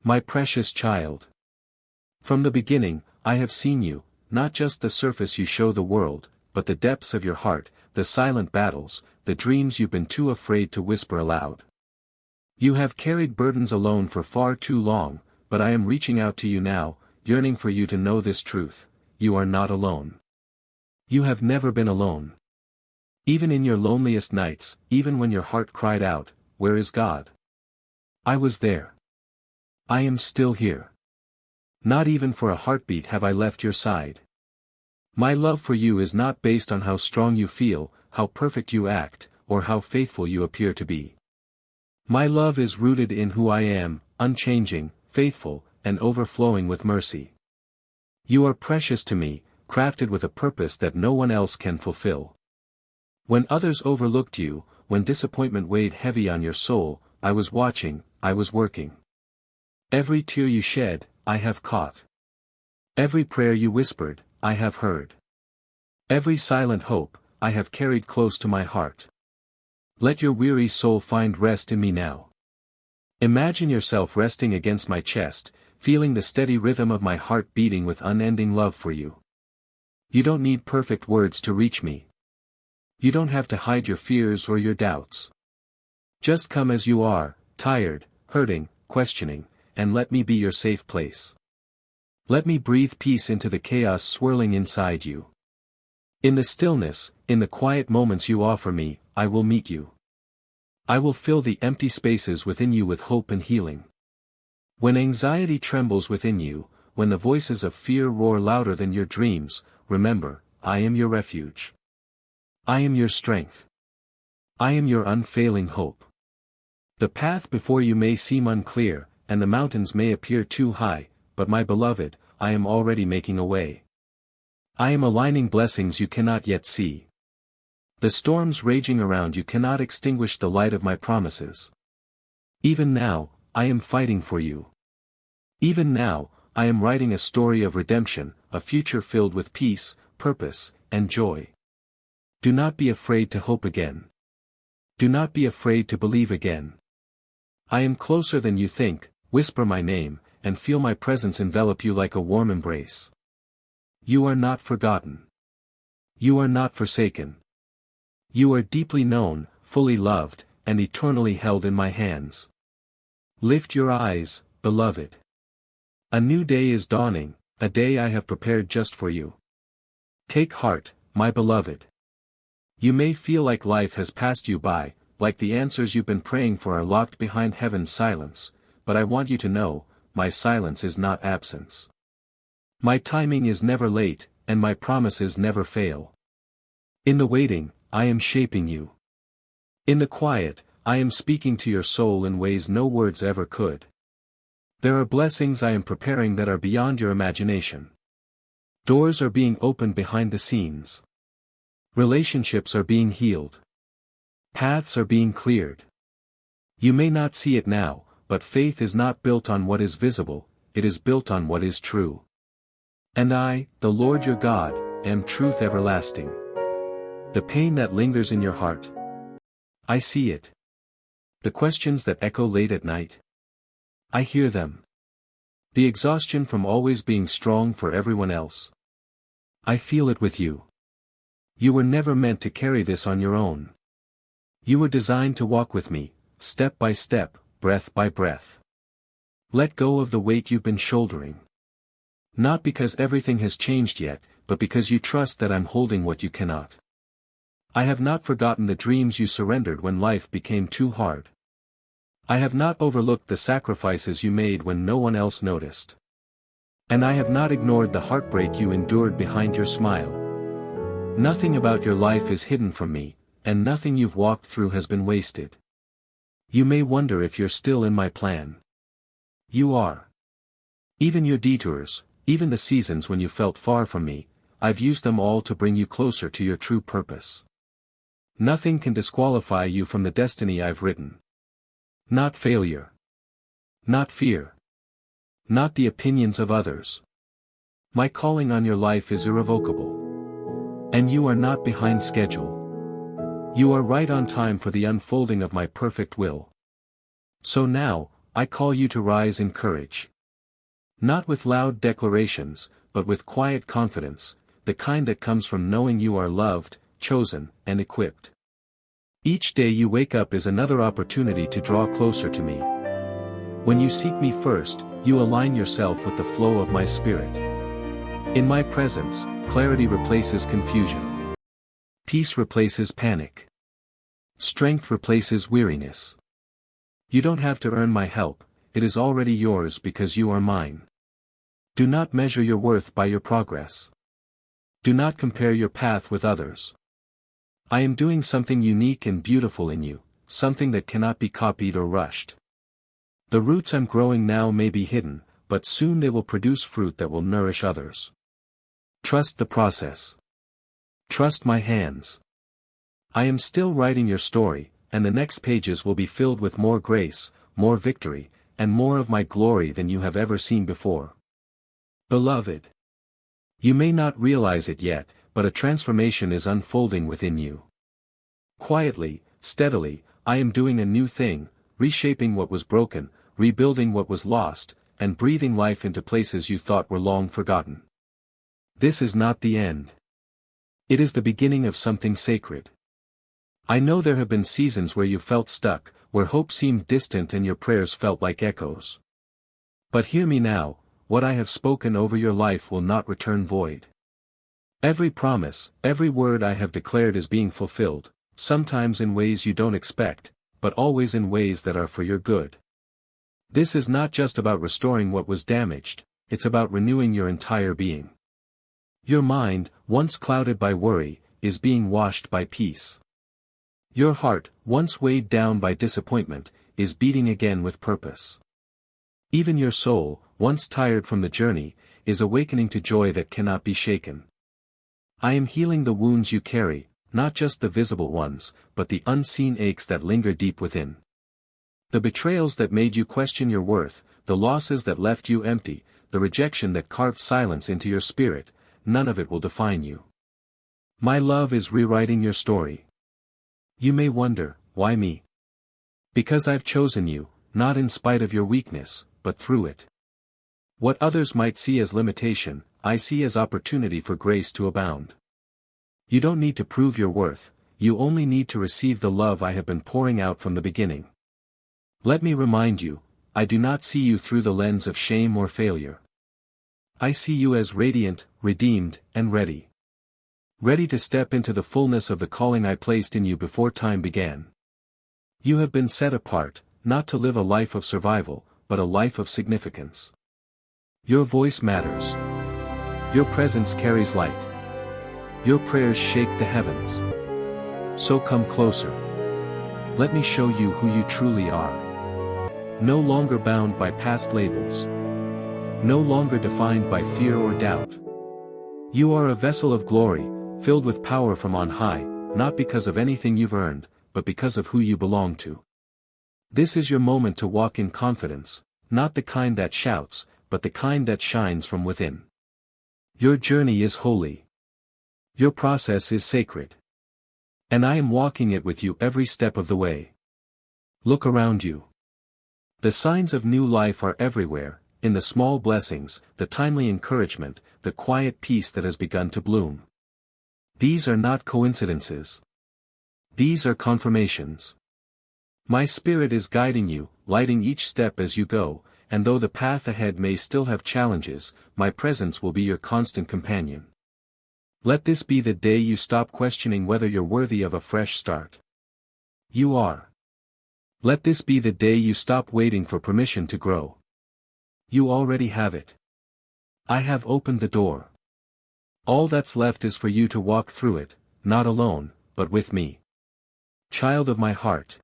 My precious child. From the beginning, I have seen you, not just the surface you show the world, but the depths of your heart, the silent battles, the dreams you've been too afraid to whisper aloud. You have carried burdens alone for far too long, but I am reaching out to you now, yearning for you to know this truth: you are not alone. You have never been alone. Even in your loneliest nights, even when your heart cried out, "Where is God?" I was there. I am still here. Not even for a heartbeat have I left your side. My love for you is not based on how strong you feel, how perfect you act, or how faithful you appear to be. My love is rooted in who I am, unchanging, faithful, and overflowing with mercy. You are precious to me, crafted with a purpose that no one else can fulfill. When others overlooked you, when disappointment weighed heavy on your soul, I was watching, I was working. Every tear you shed, I have caught. Every prayer you whispered, I have heard. Every silent hope, I have carried close to my heart. Let your weary soul find rest in me now. Imagine yourself resting against my chest, feeling the steady rhythm of my heart beating with unending love for you. You don't need perfect words to reach me. You don't have to hide your fears or your doubts. Just come as you are, tired, hurting, questioning, and let me be your safe place. Let me breathe peace into the chaos swirling inside you. In the stillness, in the quiet moments you offer me, I will meet you. I will fill the empty spaces within you with hope and healing. When anxiety trembles within you, when the voices of fear roar louder than your dreams, remember, I am your refuge. I am your strength. I am your unfailing hope. The path before you may seem unclear, and the mountains may appear too high, but my beloved, I am already making a way. I am aligning blessings you cannot yet see. The storms raging around you cannot extinguish the light of my promises. Even now, I am fighting for you. Even now, I am writing a story of redemption, a future filled with peace, purpose, and joy. Do not be afraid to hope again. Do not be afraid to believe again. I am closer than you think. Whisper my name, and feel my presence envelop you like a warm embrace. You are not forgotten. You are not forsaken. You are deeply known, fully loved, and eternally held in my hands. Lift your eyes, beloved. A new day is dawning, a day I have prepared just for you. Take heart, my beloved. You may feel like life has passed you by, like the answers you've been praying for are locked behind heaven's silence, but I want you to know, my silence is not absence. My timing is never late, and my promises never fail. In the waiting, I am shaping you. In the quiet, I am speaking to your soul in ways no words ever could. There are blessings I am preparing that are beyond your imagination. Doors are being opened behind the scenes. Relationships are being healed. Paths are being cleared. You may not see it now, but faith is not built on what is visible, it is built on what is true. And I, the Lord your God, am truth everlasting. The pain that lingers in your heart, I see it. The questions that echo late at night, I hear them. The exhaustion from always being strong for everyone else, I feel it with you. You were never meant to carry this on your own. You were designed to walk with me, step by step, breath by breath. Let go of the weight you've been shouldering. Not because everything has changed yet, but because you trust that I'm holding what you cannot. I have not forgotten the dreams you surrendered when life became too hard. I have not overlooked the sacrifices you made when no one else noticed. And I have not ignored the heartbreak you endured behind your smile. Nothing about your life is hidden from me, and nothing you've walked through has been wasted. You may wonder if you're still in my plan. You are. Even your detours, even the seasons when you felt far from me, I've used them all to bring you closer to your true purpose. Nothing can disqualify you from the destiny I've written. Not failure. Not fear. Not the opinions of others. My calling on your life is irrevocable. And you are not behind schedule. You are right on time for the unfolding of my perfect will. So now, I call you to rise in courage. Not with loud declarations, but with quiet confidence, the kind that comes from knowing you are loved, chosen, and equipped. Each day you wake up is another opportunity to draw closer to me. When you seek me first, you align yourself with the flow of my spirit. In my presence, clarity replaces confusion. Peace replaces panic. Strength replaces weariness. You don't have to earn my help, it is already yours because you are mine. Do not measure your worth by your progress. Do not compare your path with others. I am doing something unique and beautiful in you, something that cannot be copied or rushed. The roots I'm growing now may be hidden, but soon they will produce fruit that will nourish others. Trust the process. Trust my hands. I am still writing your story, and the next pages will be filled with more grace, more victory, and more of my glory than you have ever seen before. Beloved. You may not realize it yet, but a transformation is unfolding within you. Quietly, steadily, I am doing a new thing, reshaping what was broken, rebuilding what was lost, and breathing life into places you thought were long forgotten. This is not the end. It is the beginning of something sacred. I know there have been seasons where you felt stuck, where hope seemed distant and your prayers felt like echoes. But hear me now, what I have spoken over your life will not return void. Every promise, every word I have declared is being fulfilled, sometimes in ways you don't expect, but always in ways that are for your good. This is not just about restoring what was damaged, it's about renewing your entire being. Your mind, once clouded by worry, is being washed by peace. Your heart, once weighed down by disappointment, is beating again with purpose. Even your soul, once tired from the journey, is awakening to joy that cannot be shaken. I am healing the wounds you carry, not just the visible ones, but the unseen aches that linger deep within. The betrayals that made you question your worth, the losses that left you empty, the rejection that carved silence into your spirit, none of it will define you. My love is rewriting your story. You may wonder, why me? Because I've chosen you, not in spite of your weakness, but through it. What others might see as limitation, I see as opportunity for grace to abound. You don't need to prove your worth, you only need to receive the love I have been pouring out from the beginning. Let me remind you, I do not see you through the lens of shame or failure. I see you as radiant, redeemed, and ready. Ready to step into the fullness of the calling I placed in you before time began. You have been set apart, not to live a life of survival, but a life of significance. Your voice matters. Your presence carries light. Your prayers shake the heavens. So come closer. Let me show you who you truly are. No longer bound by past labels. No longer defined by fear or doubt. You are a vessel of glory, filled with power from on high, not because of anything you've earned, but because of who you belong to. This is your moment to walk in confidence, not the kind that shouts, but the kind that shines from within. Your journey is holy. Your process is sacred. And I am walking it with you every step of the way. Look around you. The signs of new life are everywhere, in the small blessings, the timely encouragement, the quiet peace that has begun to bloom. These are not coincidences. These are confirmations. My spirit is guiding you, lighting each step as you go, and though the path ahead may still have challenges, my presence will be your constant companion. Let this be the day you stop questioning whether you're worthy of a fresh start. You are. Let this be the day you stop waiting for permission to grow. You already have it. I have opened the door. All that's left is for you to walk through it, not alone, but with me. Child of my heart.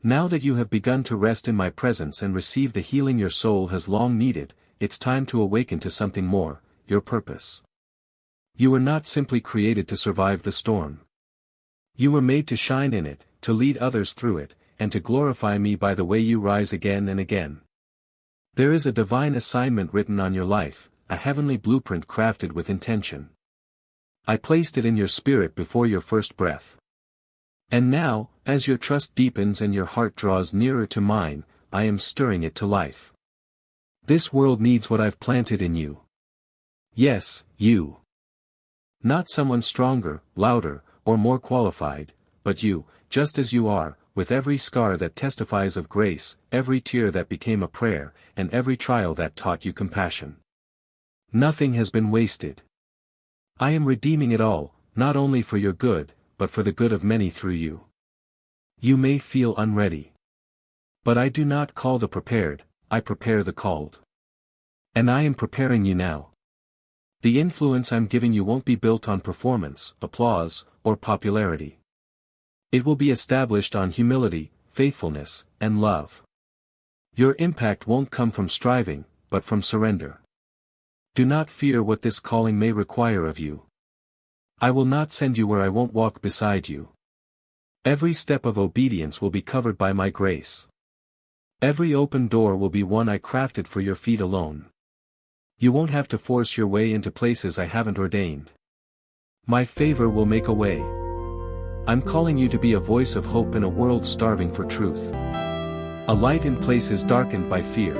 Now that you have begun to rest in my presence and receive the healing your soul has long needed, it's time to awaken to something more, your purpose. You were not simply created to survive the storm. You were made to shine in it, to lead others through it, and to glorify me by the way you rise again and again. There is a divine assignment written on your life, a heavenly blueprint crafted with intention. I placed it in your spirit before your first breath. And now, as your trust deepens and your heart draws nearer to mine, I am stirring it to life. This world needs what I've planted in you. Yes, you. Not someone stronger, louder, or more qualified, but you, just as you are, with every scar that testifies of grace, every tear that became a prayer, and every trial that taught you compassion. Nothing has been wasted. I am redeeming it all, not only for your good, but for the good of many through you. You may feel unready. But I do not call the prepared, I prepare the called. And I am preparing you now. The influence I'm giving you won't be built on performance, applause, or popularity. It will be established on humility, faithfulness, and love. Your impact won't come from striving, but from surrender. Do not fear what this calling may require of you. I will not send you where I won't walk beside you. Every step of obedience will be covered by my grace. Every open door will be one I crafted for your feet alone. You won't have to force your way into places I haven't ordained. My favor will make a way. I'm calling you to be a voice of hope in a world starving for truth. A light in places darkened by fear.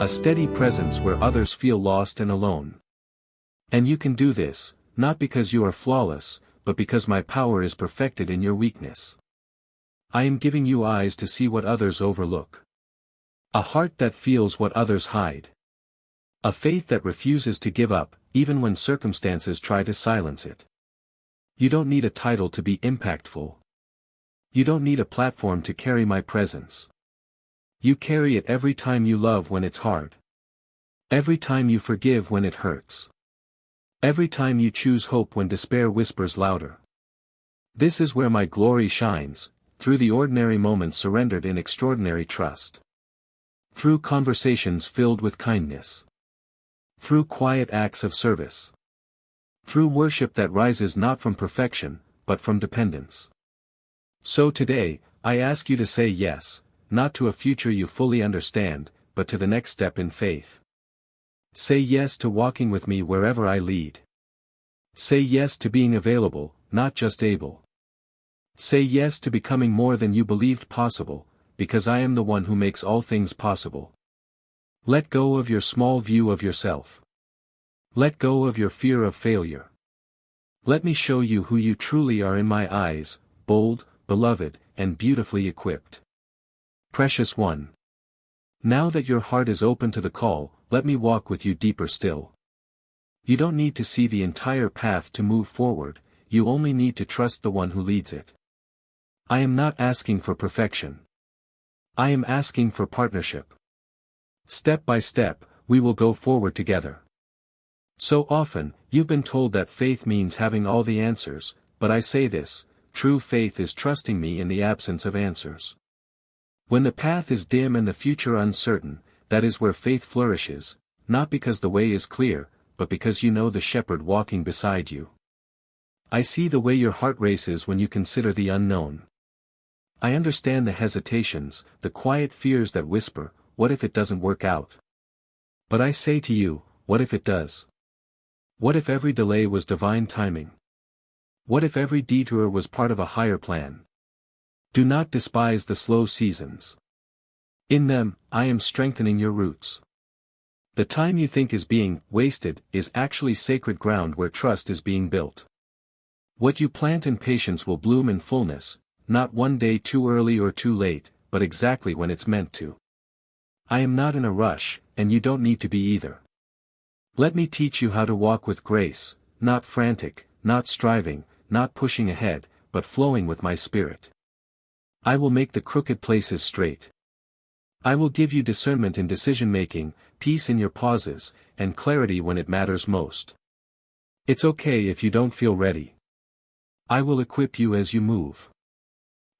A steady presence where others feel lost and alone. And you can do this, not because you are flawless, but because my power is perfected in your weakness. I am giving you eyes to see what others overlook. A heart that feels what others hide. A faith that refuses to give up, even when circumstances try to silence it. You don't need a title to be impactful. You don't need a platform to carry my presence. You carry it every time you love when it's hard. Every time you forgive when it hurts. Every time you choose hope when despair whispers louder. This is where my glory shines, through the ordinary moments surrendered in extraordinary trust. Through conversations filled with kindness. Through quiet acts of service. Through worship that rises not from perfection, but from dependence. So today, I ask you to say yes, not to a future you fully understand, but to the next step in faith. Say yes to walking with me wherever I lead. Say yes to being available, not just able. Say yes to becoming more than you believed possible, because I am the one who makes all things possible. Let go of your small view of yourself. Let go of your fear of failure. Let me show you who you truly are in my eyes, bold, beloved, and beautifully equipped. Precious one. Now that your heart is open to the call, let me walk with you deeper still. You don't need to see the entire path to move forward, you only need to trust the one who leads it. I am not asking for perfection. I am asking for partnership. Step by step, we will go forward together. So often, you've been told that faith means having all the answers, but I say this, true faith is trusting me in the absence of answers. When the path is dim and the future uncertain, that is where faith flourishes, not because the way is clear, but because you know the shepherd walking beside you. I see the way your heart races when you consider the unknown. I understand the hesitations, the quiet fears that whisper, what if it doesn't work out? But I say to you, what if it does? What if every delay was divine timing? What if every detour was part of a higher plan? Do not despise the slow seasons. In them, I am strengthening your roots. The time you think is being wasted is actually sacred ground where trust is being built. What you plant in patience will bloom in fullness, not one day too early or too late, but exactly when it's meant to. I am not in a rush, and you don't need to be either. Let me teach you how to walk with grace, not frantic, not striving, not pushing ahead, but flowing with my spirit. I will make the crooked places straight. I will give you discernment in decision-making, peace in your pauses, and clarity when it matters most. It's okay if you don't feel ready. I will equip you as you move.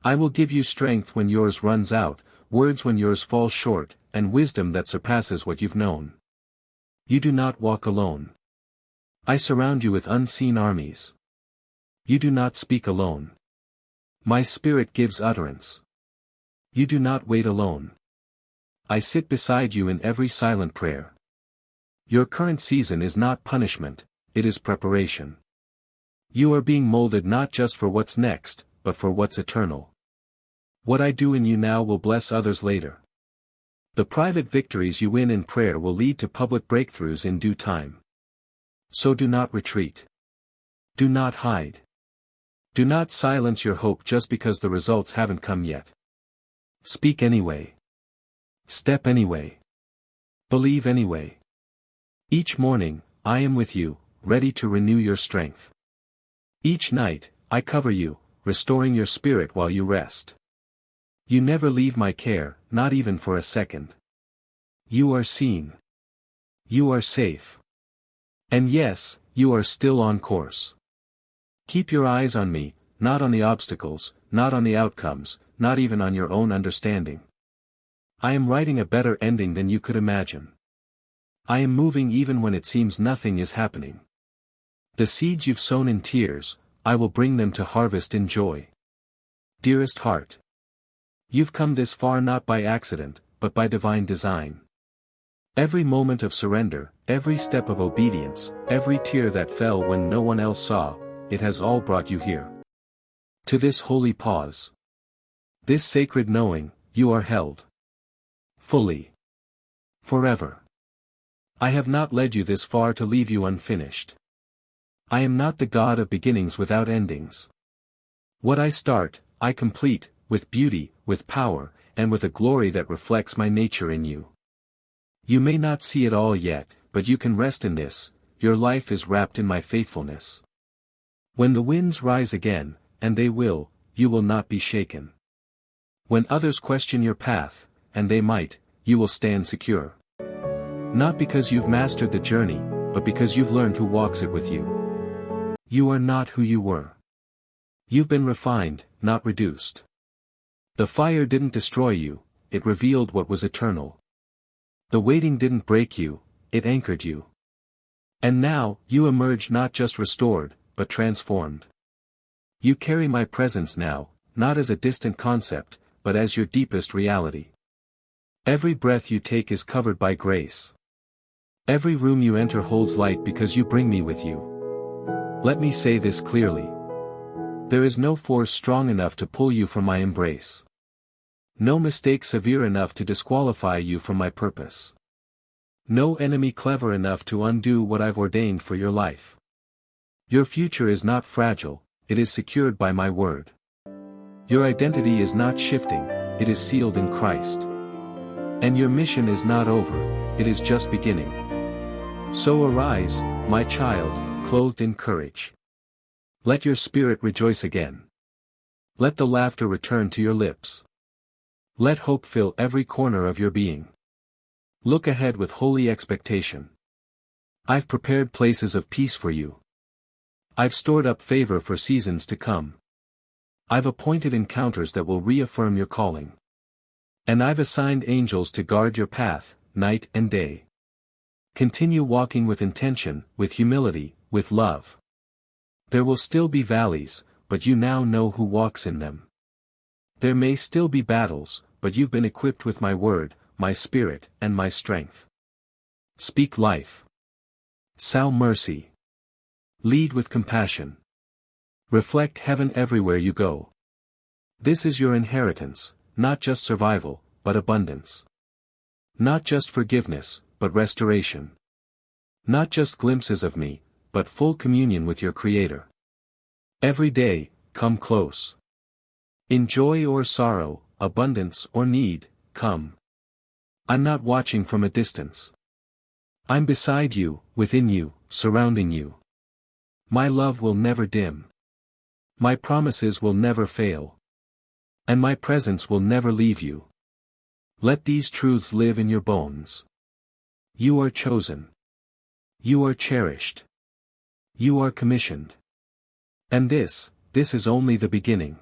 I will give you strength when yours runs out, words when yours fall short, and wisdom that surpasses what you've known. You do not walk alone. I surround you with unseen armies. You do not speak alone. My spirit gives utterance. You do not wait alone. I sit beside you in every silent prayer. Your current season is not punishment, it is preparation. You are being molded not just for what's next, but for what's eternal. What I do in you now will bless others later. The private victories you win in prayer will lead to public breakthroughs in due time. So do not retreat. Do not hide. Do not silence your hope just because the results haven't come yet. Speak anyway. Step anyway. Believe anyway. Each morning, I am with you, ready to renew your strength. Each night, I cover you, restoring your spirit while you rest. You never leave my care, not even for a second. You are seen. You are safe. And yes, you are still on course. Keep your eyes on me, not on the obstacles, not on the outcomes, not even on your own understanding. I am writing a better ending than you could imagine. I am moving even when it seems nothing is happening. The seeds you've sown in tears, I will bring them to harvest in joy. Dearest heart. You've come this far not by accident, but by divine design. Every moment of surrender, every step of obedience, every tear that fell when no one else saw, it has all brought you here. To this holy pause. This sacred knowing, you are held. Fully. Forever. I have not led you this far to leave you unfinished. I am not the God of beginnings without endings. What I start, I complete, with beauty, with power, and with a glory that reflects my nature in you. You may not see it all yet, but you can rest in this, your life is wrapped in my faithfulness. When the winds rise again, and they will, you will not be shaken. When others question your path, and they might, you will stand secure. Not because you've mastered the journey, but because you've learned who walks it with you. You are not who you were. You've been refined, not reduced. The fire didn't destroy you, it revealed what was eternal. The waiting didn't break you, it anchored you. And now, you emerge not just restored, but transformed. You carry my presence now, not as a distant concept, but as your deepest reality. Every breath you take is covered by grace. Every room you enter holds light because you bring me with you. Let me say this clearly. There is no force strong enough to pull you from my embrace. No mistake severe enough to disqualify you from my purpose. No enemy clever enough to undo what I've ordained for your life. Your future is not fragile, it is secured by my word. Your identity is not shifting, it is sealed in Christ. And your mission is not over, it is just beginning. So arise, my child, clothed in courage. Let your spirit rejoice again. Let the laughter return to your lips. Let hope fill every corner of your being. Look ahead with holy expectation. I've prepared places of peace for you. I've stored up favor for seasons to come. I've appointed encounters that will reaffirm your calling. And I've assigned angels to guard your path, night and day. Continue walking with intention, with humility, with love. There will still be valleys, but you now know who walks in them. There may still be battles, but you've been equipped with my word, my spirit, and my strength. Speak life. Sow mercy. Lead with compassion. Reflect heaven everywhere you go. This is your inheritance, not just survival, but abundance. Not just forgiveness, but restoration. Not just glimpses of me, but full communion with your Creator. Every day, come close. In joy or sorrow, abundance or need, come. I'm not watching from a distance. I'm beside you, within you, surrounding you. My love will never dim. My promises will never fail. And my presence will never leave you. Let these truths live in your bones. You are chosen. You are cherished. You are commissioned. And this is only the beginning.